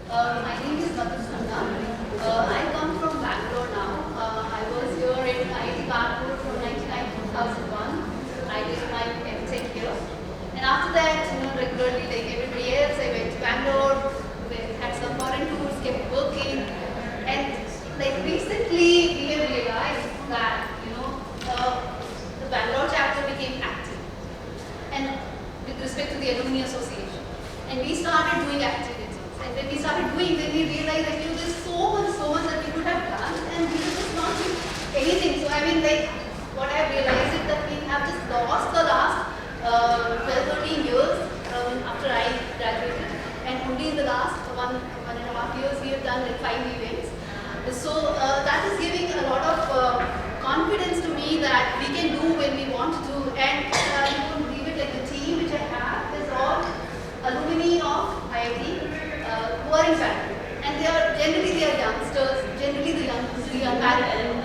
My name is Madhusana. I come from Bangalore now. I was here in IIT Kanpur from 1999 to 2001. I did my MTech here. And after that, regularly, like everybody else, I went to Bangalore, had some foreign tours, kept working. And like recently, we have realized that, the Bangalore chapter became active. And with respect to the Alumni Association. And we started doing activities. And when we started doing, then we realized that there's so much that we could have done, and we were just not doing anything. So I mean, like, what I realized is that we have just lost the last 12-13 years after I graduated, and only in the last one and a half years we have done like 5 events. So that is giving a lot of confidence to me that we can do when we want to do. And you won't believe it, like the team which I have is all alumni of IIT who are in Bangalore. And generally they are youngsters, generally the young Bangalore.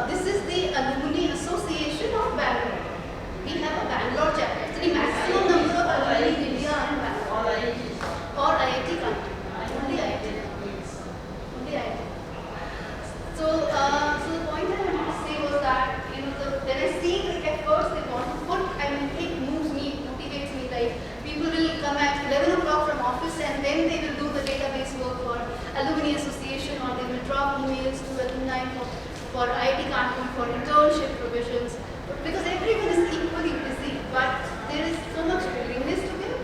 This is the Alumni Association of Bangalore. We have a Bangalore chapter. It's the maximum number of alumni in India are in Bangalore. Or IIT country. Only IIT. Only IIT. So the point that I want to say was that, when I see at first they want to put, it moves me, motivates me, like people will come at 11 o'clock from office and then they will do the database work for Alumni Association, or they will drop emails to alumni for IIT Kanpur for internship provisions, because everyone is equally busy, but there is so much willingness to give,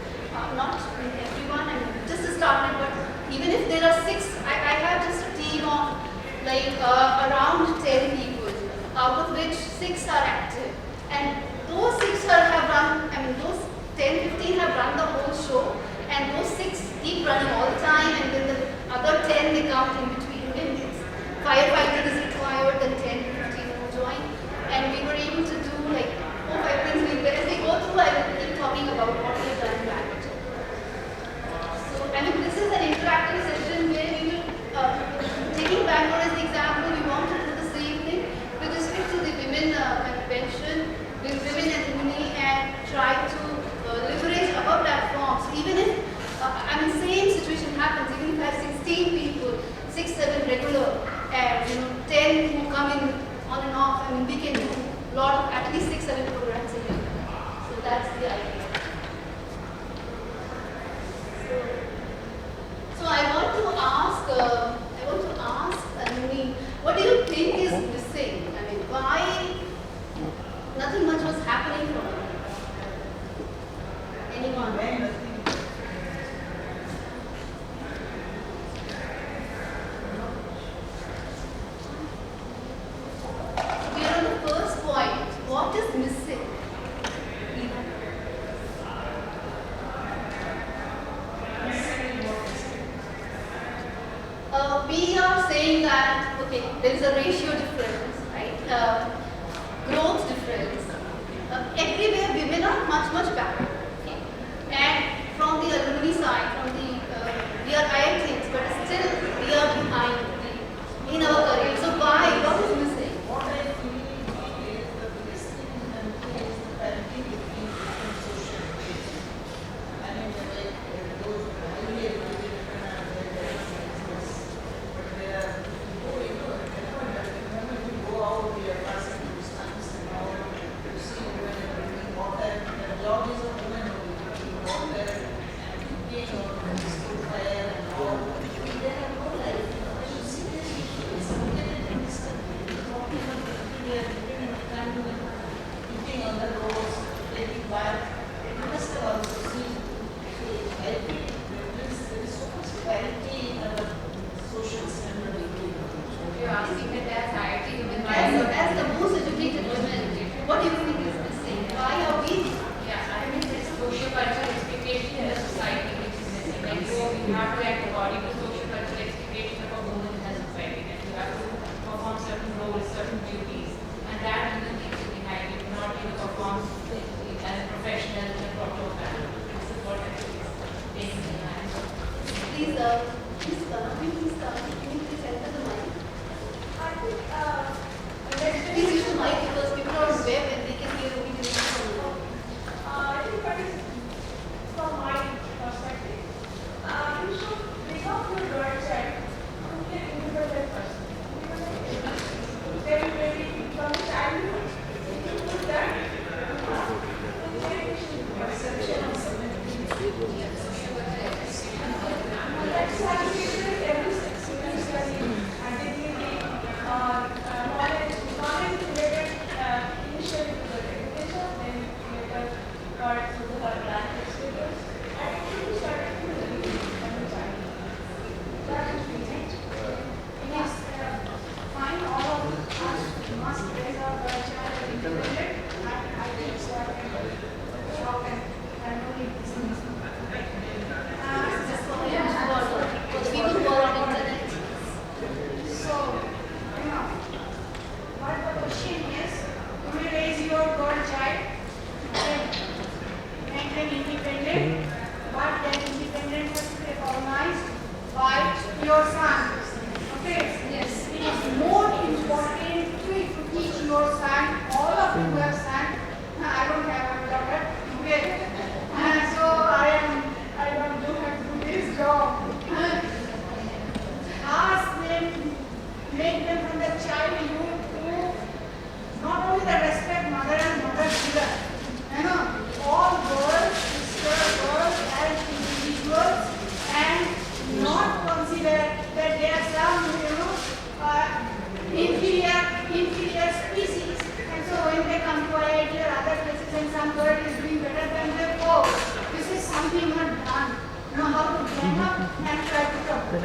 not everyone, and just started, but even if there are 6, I have just a team of like around 10 people, out of which 6 are active, and those 6 have run, those 10-15 have run the whole show, and those 6 keep running all the time, and then the other 10 they come in between. When it's firefighting is required, then 10-15 will join, and we were able to do like 4-5 things. As we go through, I will keep talking about what we have done in language. So this is an interactive session where we will, taking Bangalore as the example, we want to do the same thing with respect to the women convention, with women and alumni, and try to leverage our platforms. Even if, same situation happens, even if I have 16 people, 6-7 regular, and 10 who come in on and off, we can do a lot of, at least 6-7 programs a year. So that's the idea. So I want to ask alumni, what do you think is missing? Why nothing much was happening from it? Anyone? We are on the first point. What is missing? We are saying that, okay, there is a ratio difference, right? Growth difference. Everywhere women are much better. Okay? And from the alumni side, we are IITs, but still we are behind in our career. So why? What is missing? What I feel is the listening and is the parenting between different social groups. Those highly educated and very business, but they are when we go out, we are passing through stunts and all to see women drinking water. The job is a woman only drinking water and cooking or school fire and all. They have no life. You see this issue is located in this country. Walking on the street, they are living in the country, eating on the roads, taking bath. You must have also seen. I think there is so much parity in our social standard. You're asking that as IIT women, as the most educated women, what do you think is missing? Why are we? There's social cultural expectation in the society which is missing. Like you have to act according to social cultural expectation of a woman in the society, and you have to perform certain roles, certain duties, and that even keeps you behind. You cannot even perform as a professional in a proper manner. This is what actually is taking behind. Please enter the mic. Please use the mic because people are on web and they can hear only the I think that is from my perspective. know how to gang up and try to trouble.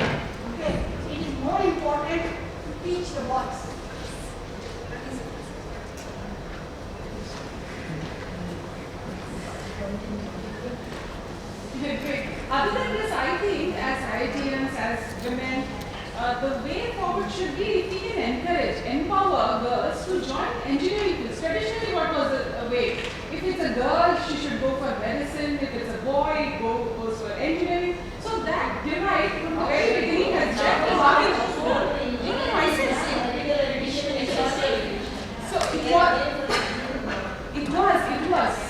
Okay, it is more important to teach the boys. Great. Other than this, I think as IITians, as women, the way forward should be if we can encourage, empower girls to join engineering fields. Traditionally, what was the way? If it's a girl, she should go for medicine. If it's a boy, goes for engineering. So that divide from the very beginning has left the market. I said. So it was.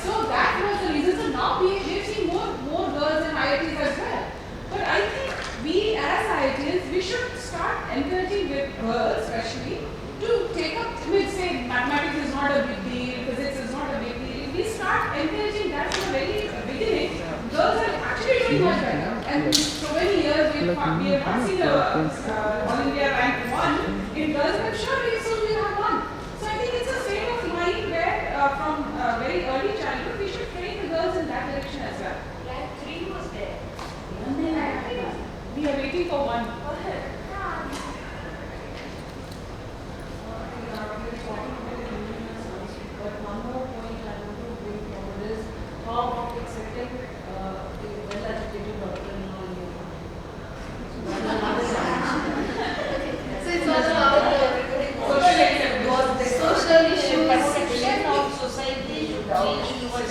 So that was the reason. So now we've seen more girls in IITs as well. But I think we as IITs, we should start encouraging with girls especially to take up, say mathematics is not a big deal, physics is not a big deal. If we start encouraging that from the very beginning, girls are actually doing much better. And so many years we have not seen all India rank 1 in girls, I'm sure very soon we will have one. So I think it's a state of mind where from very early childhood we should train the girls in that direction as well. Rank 3 was there. We are waiting for one. But one more point I want to bring forward is how accepting the well-educated doctor in our youth. So it's all about the social issues. Perception of society should change towards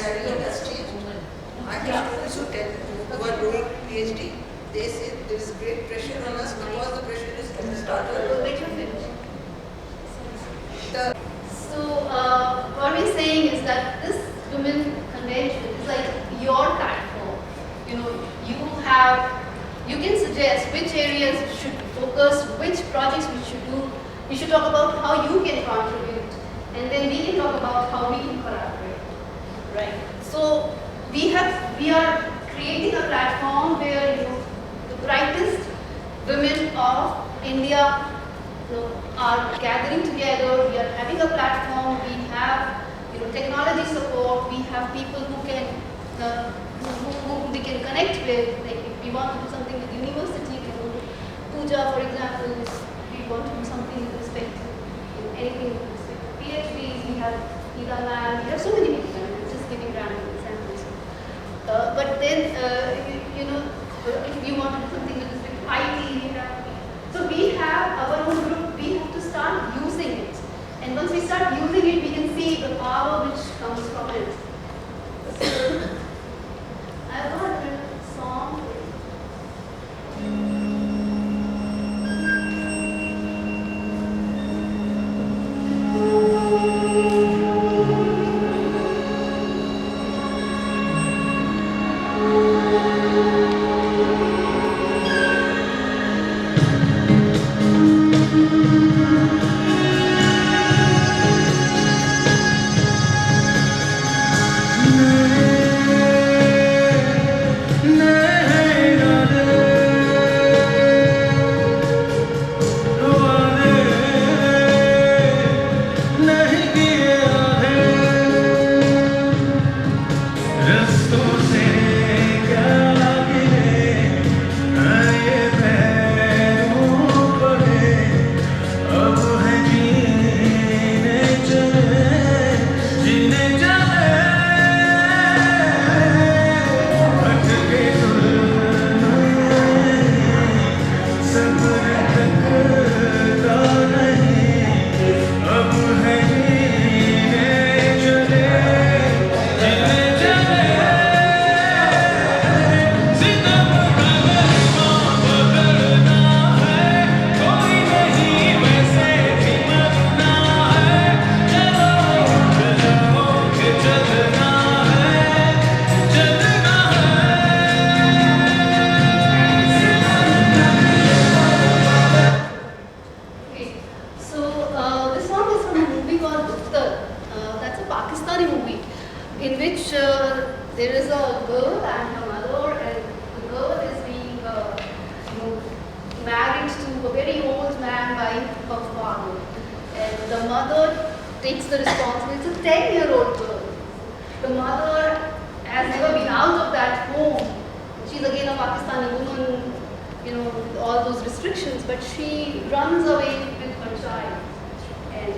women. I have students who tell who are doing PhD, they say there is great pressure on us because the pressure is from the starter. So what we're saying is that this women convention is like your platform. You know, you can suggest which areas should focus, which projects we should do. We should talk about how you can contribute, and then we can talk about how we can collaborate. Right. So we are creating a platform where the brightest women of India are gathering together. We are having a platform. We have technology support. We have people who we can connect with. Like if we want to do something with university, Pooja, for example, if we want to do something with respect to anything with respect to PhDs, we have Ida ma'am, we have so many people. I'm just giving random examples. But then if you want to do something with respect to IT, we have. So we have our own group, we have to start using it. And once we start using it, we can see the power which comes from it. So, I've got a song. there is a girl and her mother, and the girl is being married to a very old man by her father. And the mother takes the responsibility. It's a 10-year-old girl. The mother has never been out of that home. She's again a Pakistani restrictions, but she runs away with her child, and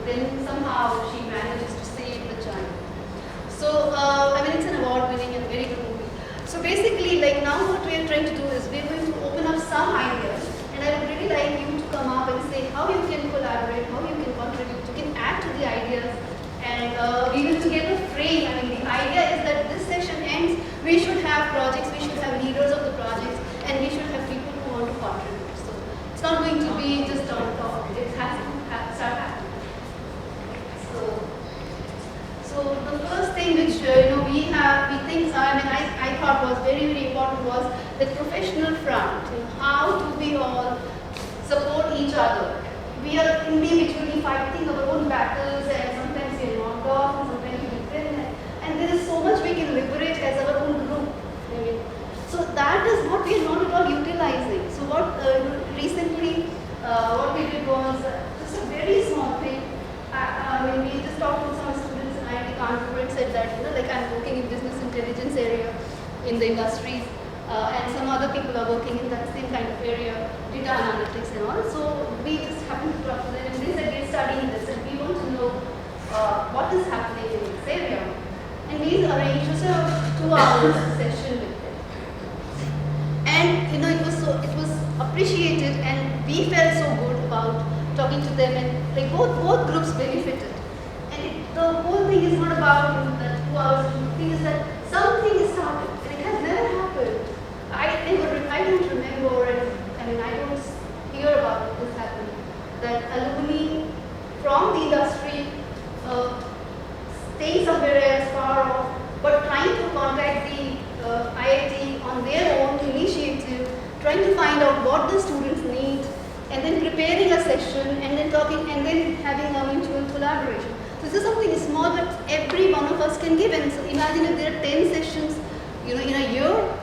then somehow she manages to save the child. So, I mean, it's an award-winning and very good movie. So basically, like now what we are trying to do is we're going to open up some ideas, and I would really like you to come up and say how you can collaborate, how you can contribute, you can add to the ideas, and we will together frame. I mean, the idea is that this session ends, we should have projects, we should have leaders of the projects, and we should have people who want to contribute. So it's not going to be just on top, it has to start happening. So the first thing which we think I thought was very, very important was the professional front. How do we all support each other? We are individually fighting our own battles, and sometimes we are knocked off, and sometimes we win, and there is so much we can liberate as our own group. So that is what we are not at all utilizing. So what recently what we did was just a very small thing. When we just talked to some students in IIT Kanpur and said that like I'm working in business intelligence area in the industries, and some other people are working in that same kind of area, data analytics and all. So we just happened to talk to them, and they said we're studying this and we want to know what is happening in this area. And we arranged just a 2-hour session with them. And it was appreciated, and we felt so good about talking to them, and like both groups benefited. And the whole thing is not about that 2 hours. The thing is that something is started, and it has never happened. I don't remember, and I don't hear about this happening. That alumni from the industry staying somewhere else far off, but trying to contact the IIT on their own initiative, trying to find out what the students need, and then preparing a session, and then talking, and then having a mutual collaboration. So this is something small, but every one of us can give. And so imagine if there are 10 sessions, in a year,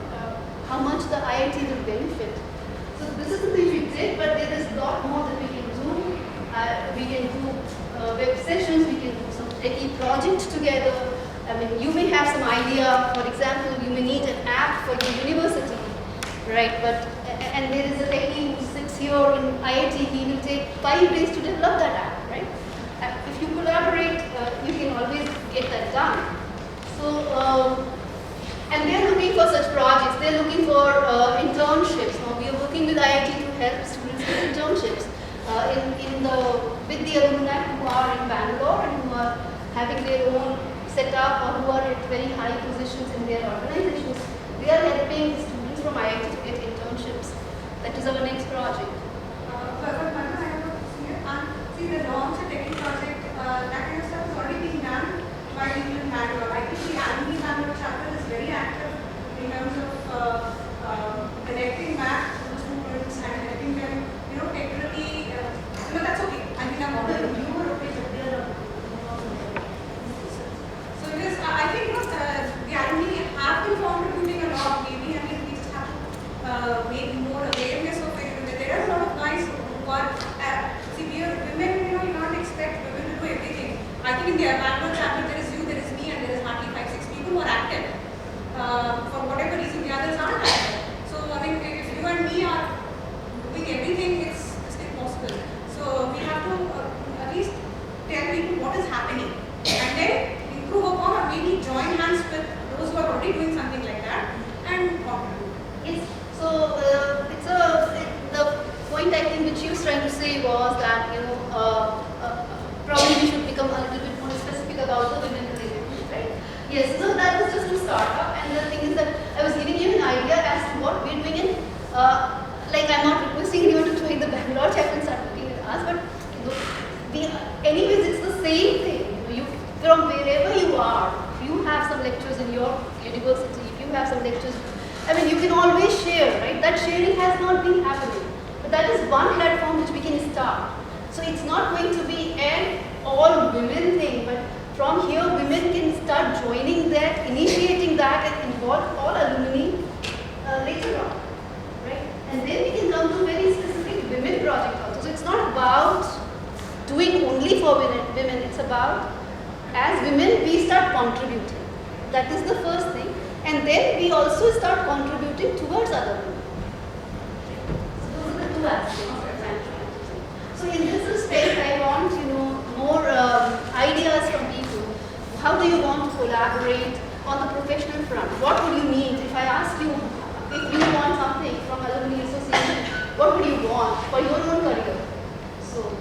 how much the IIT will benefit. So this is the thing we did, but there is a lot more that we can do. We can do web sessions, we can do some techie projects together. I mean, you may have some idea. For example, you may need an app for your university, right? And there is a techie who sits here in IIT, he will take 5 days to develop that app, right? If you collaborate, you can always get that done. So, and they are looking for such projects. They are looking for internships. Now we are working with IIT to help students with internships with the alumni who are in Bangalore and who are having their own setup, or who are at very high positions in their organizations. They are helping students from IIT to get internships. That is our next project. See, the launch of techie project, that kind of stuff is already being done by people in Bangalore. I think the Alumni Bangalore chapter is very active in terms of connecting back to the students and helping them, technically, that's okay. I think I'm already so it is, I think, the alumni have been contributing a lot. Maybe, we just have to make more awareness of it. There are a lot of guys who are, women, you can't expect women to do everything. I think in the Bangalore chapter, there is you, there is me, and there is hardly 5-6 people who are active. For whatever reason, the others aren't active. So, if you and me are doing everything, it's just impossible. So, we have to at least tell people what is happening, and then improve upon, or maybe join hands with those who are already doing something like that and contribute. Yes. So the point I think which you were trying to say was that probably we should become a little bit more specific about the women related, right? Yes. So that was just to start up, and the thing is that I was giving you an idea as to what we're doing in. I'm not requesting anyone to join the Bangalore chapter and start looking at us, but anyways, it's the same thing. From wherever you are, if you have some lectures in your university, if you have some lectures, you can always share, right? That sharing has not been happening. But that is one platform which we can start. So it's not going to be an all women thing, but from here women can start joining that, initiating that, and involve all alumni later on, right? And then we can come to very specific women project also. So it's not about doing only for women, it's about as women we start contributing. That is the first thing. And then we also start contributing towards other women. So those are the two aspects. how do you want to collaborate on the professional front? What would you need if I ask you if you want something from Alumni Association? What would you want for your own career? So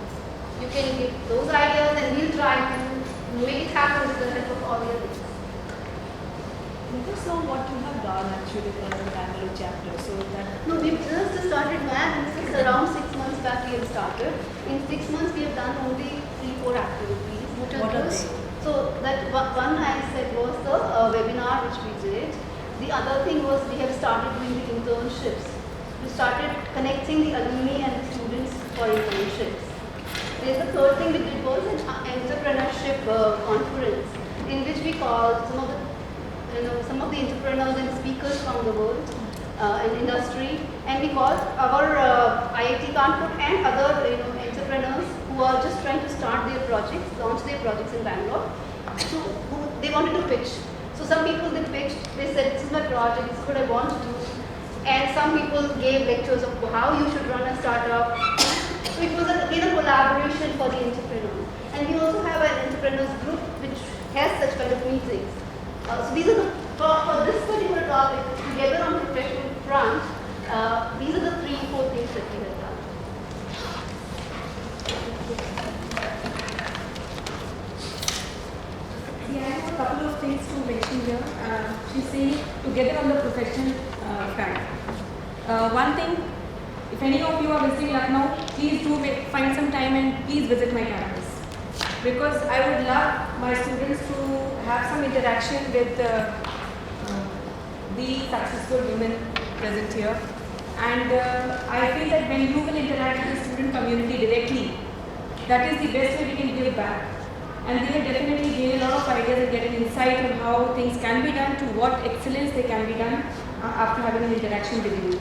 you can give those ideas and we'll try to make it happen with the help of all the others. Let us know what you have done actually for the Bangalore chapter, so that No, we've just started MAD. This is around 6 months back we have started. In 6 months we have done only 3-4 activities. What are they? So that one I said was the webinar which we did. The other thing was we have started doing the internships. We started connecting the alumni and the students for internships. There's the third thing we did was an entrepreneurship conference in which we called some of the entrepreneurs and speakers from the world and industry, and we called our IIT Kanpur and other entrepreneurs who are just trying to start their projects, launch their projects in Bangalore. So they wanted to pitch. So some people they pitched, they said this is my project, this is what I want to do, and some people gave lectures of how you should run a startup. So it was again a collaboration for the entrepreneur. And we also have an entrepreneurs group which has such kind of meetings. So these are for this particular topic, together on the professional front, these are the 3-4 things that we have done. Yeah, I have a couple of things to mention here. She's saying together on the professional front. One thing, if any of you are visiting Lucknow, please do find some time and please visit my campus. Because I would love my students to have some interaction with the successful women present here. And I feel that when you will interact with the student community directly, that is the best way we can give back. And they will definitely gain a lot of ideas and get an insight on how things can be done, to what excellence they can be done after having an interaction with you.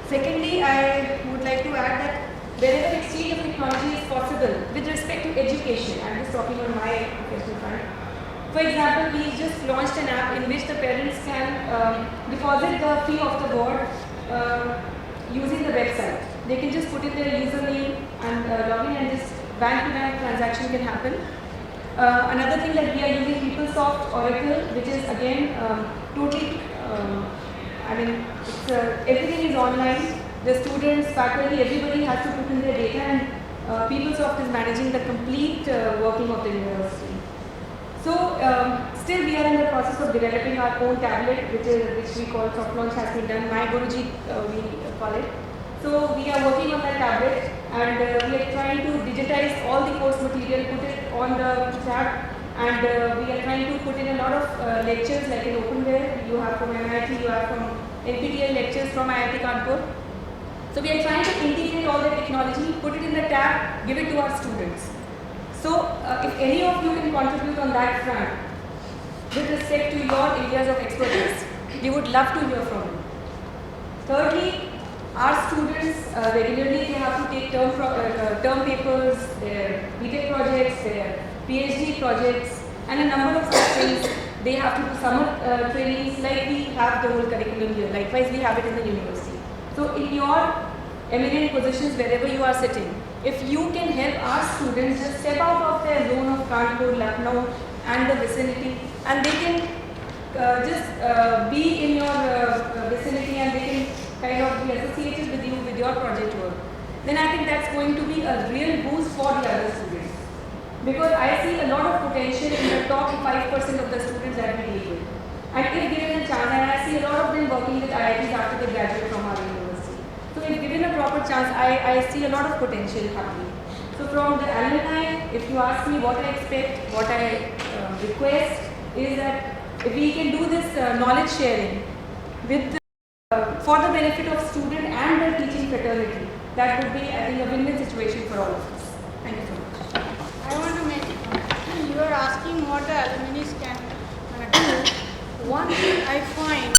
Secondly, I would like to add that wherever exchange of technology is possible with respect to education, I'm just talking on my professional front. For example, we just launched an app in which the parents can deposit the fee of the board using the website. They can just put in their username and log in, and this bank-to-bank transaction can happen. Another thing that we are using PeopleSoft Oracle, which is again totally, everything is online. The students, faculty, everybody has to put in their data, and PeopleSoft is managing the complete working of the university. So still we are in the process of developing our own tablet, which we call soft launch has been done. My Guruji we call it. So we are working on that tablet, and we are trying to digitize all the course material, put it on the tab, and we are trying to put in a lot of lectures like in openware. You have from MIT, you have from NPTEL lectures from IIT Kanpur. So we are trying to integrate all the technology, put it in the tab, give it to our students. So if any of you can contribute on that front with respect to your areas of expertise, we would love to hear from you. Thirdly, our students regularly they have to take term papers, their BTech projects, their PhD projects, and a number of such things. They have to do summer trainings, like we have the whole curriculum here. Likewise, we have it in the university. So in your eminent positions, wherever you are sitting, if you can help our students just step out of their zone of Kanpur, Lucknow and the vicinity, and they can just be in your vicinity, and they can kind of be associated with you with your project work, then I think that's going to be a real boost for the other students. Because I see a lot of potential in the top 5% of the students that we deal with. And if given a chance, and I see a lot of them working with IITs after they graduate from our university. So if given a proper chance, I see a lot of potential happening. So from the alumni, if you ask me what I expect, what I request is that if we can do this knowledge sharing with for the benefit of student and the teaching fraternity, that would be, I think, a win-win situation for all of us. Thank you so much. I want to mention, you are asking what the alumni can do. One thing I find